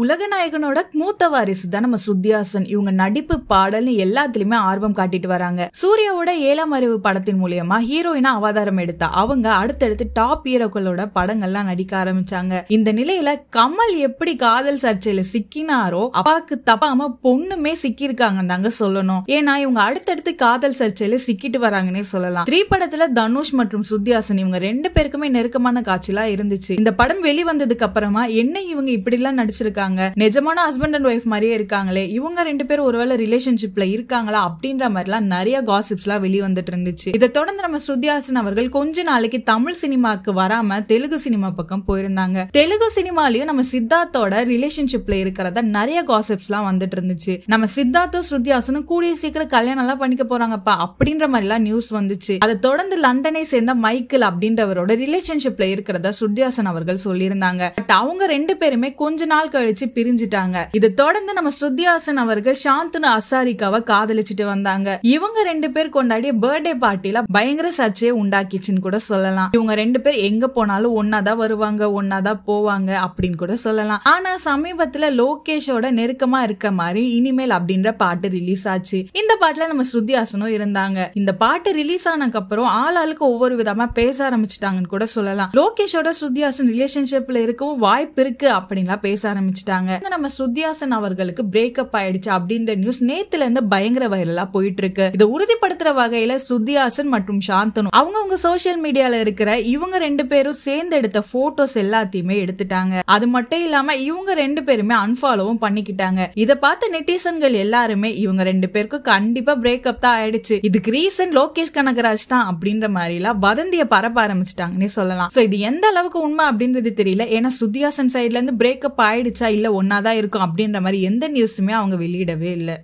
உலகநாயகனோட மூத்த வாரிசு தான் நம்ம ஸ்ருதிஹாசன். இவங்க நடிப்பு, பாடல்னு எல்லாத்துலயுமே ஆர்வம் காட்டிட்டு வராங்க. சூர்யாவோட 7ஆம் அறிவு படத்தின் மூலியமா ஹீரோயினா அவதாரம் எடுத்தா அவங்க அடுத்தடுத்து டாப் ஹீரோக்களோட படங்கள்லாம் நடிக்க ஆரம்பிச்சாங்க. இந்த நிலையில கமல் எப்படி காதல் சர்ச்சையில சிக்கினாரோ அப்பாக்கு தப்பாம பொண்ணுமே சிக்கிருக்காங்கன்னு தாங்க சொல்லணும். ஏன்னா இவங்க அடுத்தடுத்து காதல் சர்ச்சையில சிக்கிட்டு வராங்கன்னே சொல்லலாம். 3 படத்துல தனுஷ் மற்றும் ஸ்ருதிஹாசன் இவங்க 2 பேருக்குமே நெருக்கமான காட்சிலாம் இருந்துச்சு. இந்த படம் வெளிவந்ததுக்கு அப்புறமா என்ன இவங்க இப்படி எல்லாம் நடிச்சிருக்காங்க, நிஜமான ஹஸ்பண்ட் அண்ட் ஒய்ஃப் மாதிரியே இருக்காங்களே, இவங்க 2 பேரும் ஒருவேளை ரிலேஷன்ஷிப்ல இருக்காங்களா அப்படின்ற மாதிரிலாம் நிறைய காசிப்ஸ்லாம் வெளிவந்துட்டு இருந்துச்சு. இதை தொடர்ந்து நம்ம ஸ்ருதிஹாசன் அவர்கள் கொஞ்ச நாளைக்கு தமிழ் சினிமாக்கு வராம தெலுங்கு சினிமா பக்கம் போயிருந்தாங்க. தெலுங்கு சினிமாலயும் நம்ம சித்தார்த்தோட ரிலேஷன்ஷிப்ல இருக்கிறதா நிறைய காசிப்ஸ்லாம் வந்துட்டு இருந்துச்சு. நம்ம சித்தார்த்தும் ஸ்ருதிஹாசனும் கூடிய சீக்கிரம் கல்யாணம் எல்லாம் பண்ணிக்க போறாங்கப்பா அப்படின்ற மாதிரி எல்லாம் நியூஸ் வந்துச்சு. அதை தொடர்ந்து லண்டனை சேர்ந்த மைக்கேல் அப்படின்றவரோட ரிலேஷன்ஷிப்ல இருக்கிறதா ஸ்ருதிஹாசன் அவர்கள் சொல்லியிருந்தாங்க. பட் அவங்க 2 பேருமே கொஞ்ச நாள் கழிச்சு பிரிஞ்சிட்டாங்க. இதை தொடர்ந்து நம்ம ஸ்ருதிஹாசன் அவர்கள் சாந்தனு அசாரிகாவை காதலிச்சுட்டு வந்தாங்க. இவங்க 2 பேர் கொண்டாடிய பர்த்டே பார்ட்டில பயங்கர சர்ச்சையை உண்டாக்கிச்சுன்னு கூட சொல்லலாம். இவங்க 2 பேர் எங்க போனாலும் ஒன்னாதான் வருவாங்க, ஒன்னாதான் போவாங்க அப்படின்னு கூட சொல்லலாம். ஆனா சமீபத்துல லோகேஷோட நெருக்கமா இருக்க மாதிரி இனிமேல் அப்படின்ற பாட்டு ரிலீஸ் ஆச்சு. இந்த பாட்டுல நம்ம ஸ்ருதிஹாசனும் இருந்தாங்க. இந்த பாட்டு ரிலீஸ் ஆனதுக்கு அப்புறம் ஆளாளுக்கு ஒவ்வொரு விதமா பேச ஆரம்பிச்சுட்டாங்கன்னு கூட சொல்லலாம். லோகேஷோட ஸ்ருதிஹாசன் ரிலேஷன்ஷிப்ல இருக்கவும் வாய்ப்பு இருக்கு அப்படின்லாம் பேச ஆரம்பிச்சுட்டாங்க. நம்ம ஸ்ருதிஹாசன் அவர்களுக்கு பிரேக்கப் ஆயிடுச்சு அப்படின்ற நியூஸ் நேத்துல இருந்து பயங்கர வைரலா போயிட்டு இருக்கு. இதை உறுதிப்படுத்துற வகையில ஸ்ருதிஹாசன் மற்றும் சாந்தனு அவங்க சோசியல் மீடியால இருக்கிற இவங்க 2 பேரும் சேர்ந்து எடுத்த போட்டோஸ் எல்லாத்தையுமே எடுத்துட்டாங்க. அது மட்டும் இல்லாம இவங்க 2 பேருமே அன்ஃபாலோவும் பண்ணிக்கிட்டாங்க. இதை பார்த்த நெட்டிசன்கள் எல்லாருமே இவங்க 2 பேருக்கும் கண்டிப்பா பிரேக்கப் தான் ஆயிடுச்சு, இதுக்கு ரீசன் லோகேஷ் கனகராஜ் தான் அப்படின்ற மாதிரி எல்லாம் வதந்திய பரப்ப ஆரம்பிச்சிட்டாங்கன்னு சொல்லலாம். சோ இது எந்த அளவுக்கு உண்மை அப்படின்றது தெரியல. ஏன்னா ஸ்ருதிஹாசன் சைட்ல இருந்து பிரேக்கப் ஆயிடுச்சா இல்ல ஒன்னாதான் இருக்கும் அப்படின்ற மாதிரி எந்த நியூஸுமே அவங்க வெளியிடவே இல்லை.